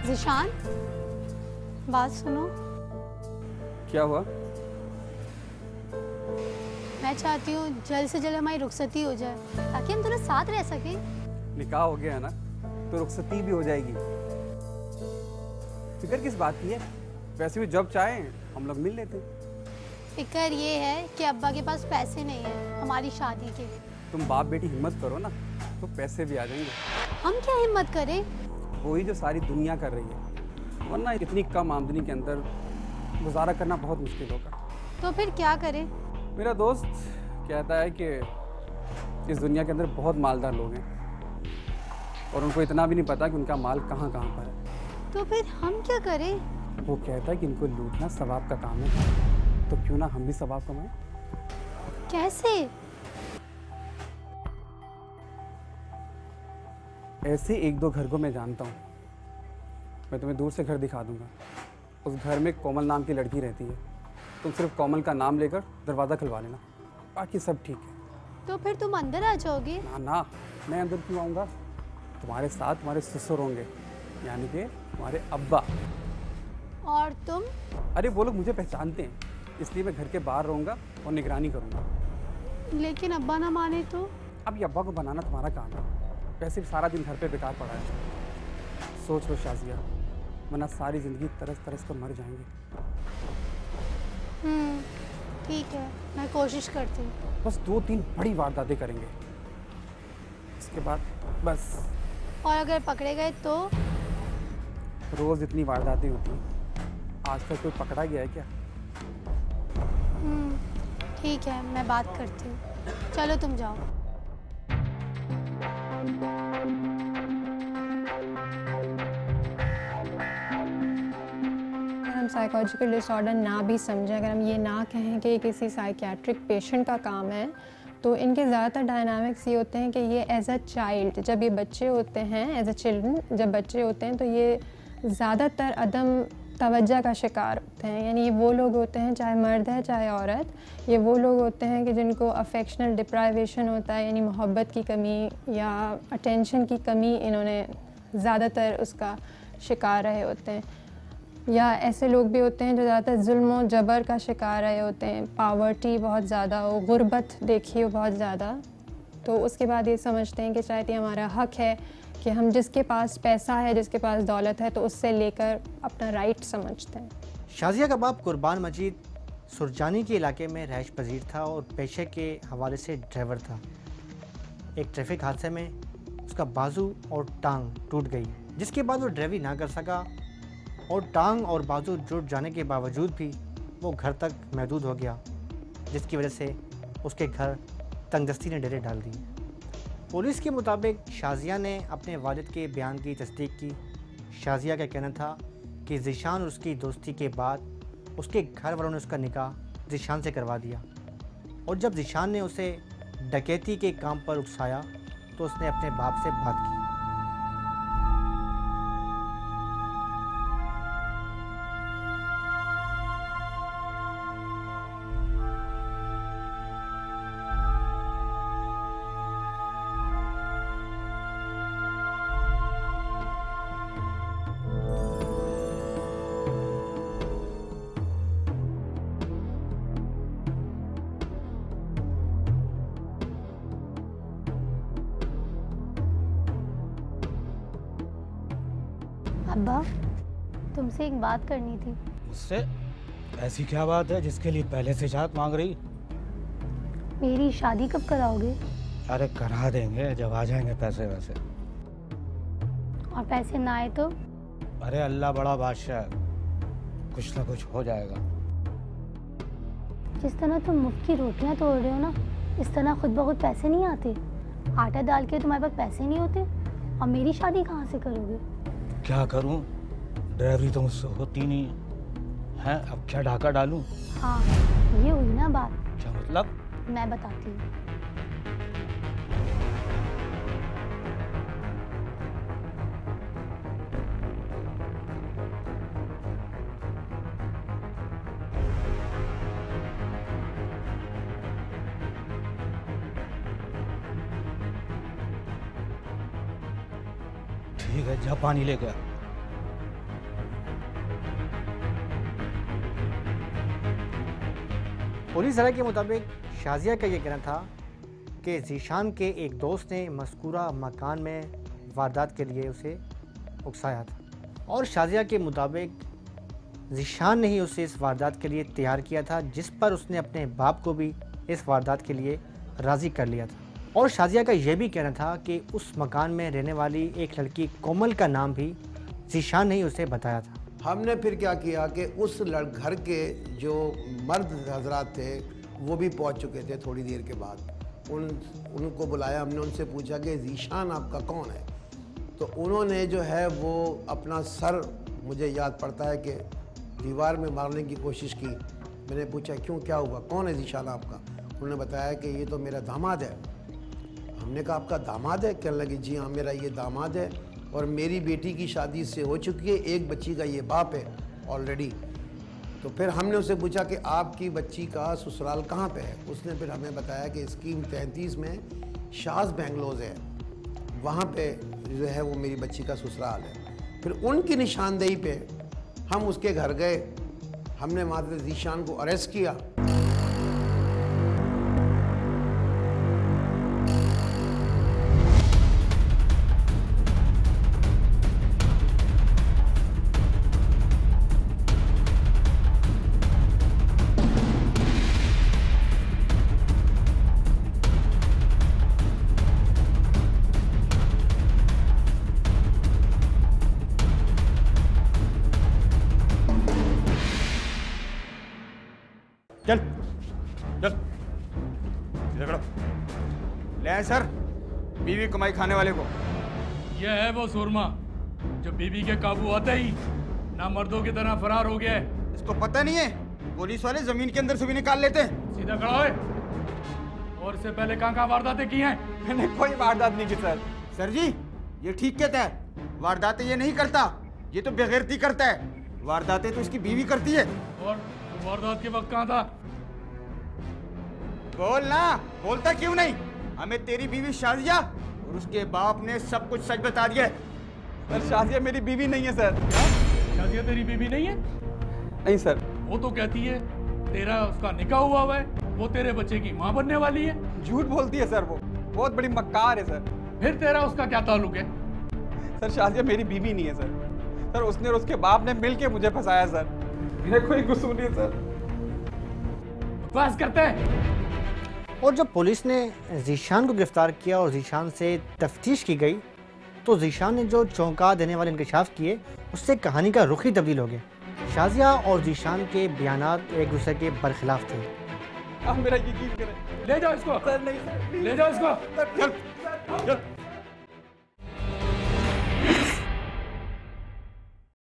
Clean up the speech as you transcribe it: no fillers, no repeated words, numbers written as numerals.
ज़ीशान, बात सुनो। क्या हुआ? मैं चाहती हूँ जल्द से जल्द हमारी रुखसती हो जाए ताकि हम दोनों साथ रह सकें। निकाह हो गया है ना, तो रुखसती भी हो जाएगी। फिक्र किस बात की है? वैसे भी जब चाहे हम लोग मिल लेते। फिक्र ये है कि अब्बा के पास पैसे नहीं है हमारी शादी के। तुम बाप बेटी हिम्मत करो ना, तो पैसे भी आ जाएंगे। हम क्या हिम्मत करें? वही जो सारी दुनिया कर रही है, वरना इतनी कम आमदनी के अंदर गुजारा करना बहुत मुश्किल होगा। तो फिर क्या करें? मेरा दोस्त कहता है कि इस दुनिया के अंदर बहुत मालदार लोग हैं और उनको इतना भी नहीं पता कि उनका माल कहाँ कहाँ पर है। तो फिर हम क्या करें? वो कहता है कि इनको लूटना सवाब का काम है, तो क्यों ना हम भी सवाब कमाएं। कैसे? ऐसे एक दो घर को मैं जानता हूँ, मैं तुम्हें दूर से घर दिखा दूंगा। उस घर में कोमल नाम की लड़की रहती है। तुम सिर्फ कोमल का नाम लेकर दरवाज़ा खुलवा लेना, बाकी सब ठीक है। तो फिर तुम अंदर आ जाओगे? ना ना, मैं अंदर क्यों आऊँगा? तुम्हारे साथ तुम्हारे ससुर होंगे, यानी कि तुम्हारे अब्बा। और तुम? अरे वो लोग मुझे पहचानते हैं, इसलिए मैं घर के बाहर रहूँगा और निगरानी करूँगा। लेकिन अब्बा ना माने तो? अब ये अब्बा को बनाना तुम्हारा काम है, वैसे भी सारा दिन घर पे बेकार पड़ा है। सोच लो शाजिया, वरना सारी ज़िंदगी तरस तरस कर मर जाएंगे। ठीक है, मैं कोशिश करती हूँ। बस 2-3 बड़ी वारदातें करेंगे, इसके बाद बस। और अगर पकड़े गए तो? रोज़ इतनी वारदातें होती हैं, आज तक कोई पकड़ा गया है क्या? ठीक है, मैं बात करती हूँ। चलो तुम जाओ। हम साइकोलॉजिकल डिसऑर्डर ना भी समझें, अगर हम ये ना कहें कि किसी साइकियाट्रिक पेशेंट का काम है, तो इनके ज़्यादातर डायनामिक्स ये होते हैं कि ये एज अ चाइल्ड, जब ये बच्चे होते हैं, एज अ चिल्ड्रन जब बच्चे होते हैं, तो ये ज़्यादातर अदम तवज्जो का शिकार होते हैं। यानी ये वो लोग होते हैं, चाहे मर्द है चाहे औरत, ये वो लोग होते हैं कि जिनको अफेक्शनल डिप्राइवेशन होता है, यानी मोहब्बत की कमी या अटेंशन की कमी, इन्होंने ज़्यादातर उसका शिकार रहे होते हैं। या ऐसे लोग भी होते हैं जो ज़्यादातर जुल्म और जबर का शिकार रहे होते हैं, पावर्टी बहुत ज़्यादा हो, गुर्बत देखी हो बहुत ज़्यादा, तो उसके बाद ये समझते हैं कि शायद ये हमारा हक़ है कि हम जिसके पास पैसा है, जिसके पास दौलत है, तो उससे लेकर अपना राइट समझते हैं। शाजिया का बाप कुर्बान मजीद सुरजानी के इलाके में रहायश पजीर था और पेशे के हवाले से ड्राइवर था। एक ट्रैफिक हादसे में उसका बाजू और टांग टूट गई, जिसके बाद वो ड्राइवरी ना कर सका और टांग और बाजू जुट जाने के बावजूद भी वो घर तक महदूद हो गया, जिसकी वजह से उसके घर तंगदस्ती ने डेरे डाल दिए। पुलिस के मुताबिक शाजिया ने अपने वालिद के बयान की तस्दीक की। शाजिया का कहना था कि ज़ीशान और उसकी दोस्ती के बाद उसके घर वालों ने उसका निकाह ज़ीशान से करवा दिया, और जब ज़ीशान ने उसे डकैती के काम पर उकसाया तो उसने अपने बाप से बात की। अब्बा, तुमसे एक बात करनी थी। मुझसे? ऐसी क्या बात है जिसके लिए पहले से इजाज़त मांग रही? मेरी शादी कब कराओगे? अरे करा देंगे जब आ जाएंगे पैसे वैसे। और पैसे ना आए तो? अरे अल्लाह बड़ा बादशाह है, कुछ ना कुछ हो जाएगा। जिस तरह तुम मुफ्त की रोटियां तोड़ रहे हो ना, इस तरह खुद ब खुद पैसे नहीं आते। आटा डाल के तुम्हारे पास पैसे नहीं होते, और मेरी शादी कहाँ से करोगे? क्या करूं, ड्राइवरी तो मुझसे होती नहीं है। अब क्या डाका डालूं? हाँ, ये हुई ना बात। क्या मतलब? मैं बताती हूँ। ठीक है, जा पानी लेके आ। पुलिस ज़रा के मुताबिक शाजिया का ये कहना था कि ज़ीशान के एक दोस्त ने मज़कूरा मकान में वारदात के लिए उसे उकसाया था और शाजिया के मुताबिक ज़ीशान ने ही उसे इस वारदात के लिए तैयार किया था, जिस पर उसने अपने बाप को भी इस वारदात के लिए राज़ी कर लिया था। और शाजिया का यह भी कहना था कि उस मकान में रहने वाली एक लड़की कोमल का नाम भी ज़ीशान ने ही उसे बताया था। हमने फिर क्या किया कि उस घर के जो मर्द हजरात थे वो भी पहुंच चुके थे थोड़ी देर के बाद। उनको बुलाया, हमने उनसे पूछा कि ज़ीशान आपका कौन है। तो उन्होंने जो है वो अपना सर, मुझे याद पड़ता है कि दीवार में मारने की कोशिश की। मैंने पूछा क्यों, क्या हुआ, कौन है ज़ीशान आपका? उन्होंने बताया कि ये तो मेरा दामाद है। हमने कहा आपका दामाद है? कहने लगे जी हाँ मेरा ये दामाद है और मेरी बेटी की शादी इससे हो चुकी है, एक बच्ची का ये बाप है ऑलरेडी। तो फिर हमने उससे पूछा कि आपकी बच्ची का ससुराल कहाँ पे है? उसने फिर हमें बताया कि स्कीम 33 में शाज बेंगलोज है, वहाँ पे जो है वो मेरी बच्ची का ससुराल है। फिर उनकी निशानदेही पे हम उसके घर गए, हमने वहाँ से ज़ीशान को अरेस्ट किया। चल चल सीधे खड़ो। ले सर, बीवी कमाई खाने वाले को। यह है वो सुरमा जो बीवी के काबू आते ही ना मर्दों की तरह फरार हो गया है। इसको पता नहीं है पुलिस वाले जमीन के अंदर से भी निकाल लेते हैं। सीधा खड़ा होए। और इससे पहले कहाँ वारदातें की हैं? मैंने कोई वारदात नहीं की सर। सर जी ये ठीक कहता है, वारदातें ये नहीं करता, ये तो बेगैरती करता है। वारदातें तो इसकी बीवी करती है। और वारदात के वक्त कहाँ था? बोल ना, बोलता क्यों नहीं? हमें तेरी बीवी शाजिया और उसके बाप ने सब कुछ सच बता दिया। सर शाजिया मेरी बीवी नहीं है सर। शाजिया तेरी बीवी नहीं है? नहीं सर। वो तो कहती है तेरा उसका निकाह हुआ है, वो तेरे बच्चे की माँ बनने वाली है। झूठ बोलती है सर, वो बहुत बड़ी मक्कार है सर। फिर तेरा उसका क्या ताल्लुक है? सर शाजिया मेरी बीवी नहीं है सर। सर उसने और उसके बाप ने मिलके मुझे फंसाया सर। मेरा कोई कसूर नहीं है सर। बकवास करते हैं। और जब पुलिस ने ज़ीशान को गिरफ्तार किया और ज़ीशान से तफ्तीश की गई तो ज़ीशान ने जो चौंका देने वाले इंकशाफ किए उससे कहानी का रुख ही तब्दील हो गया। शाजिया और ज़ीशान के बयानात एक दूसरे के बरखिलाफ थे। आप मेरा यकीन करें। ले जाओ इसको। सर नहीं सर, ले जाओ इसको। सर, चल।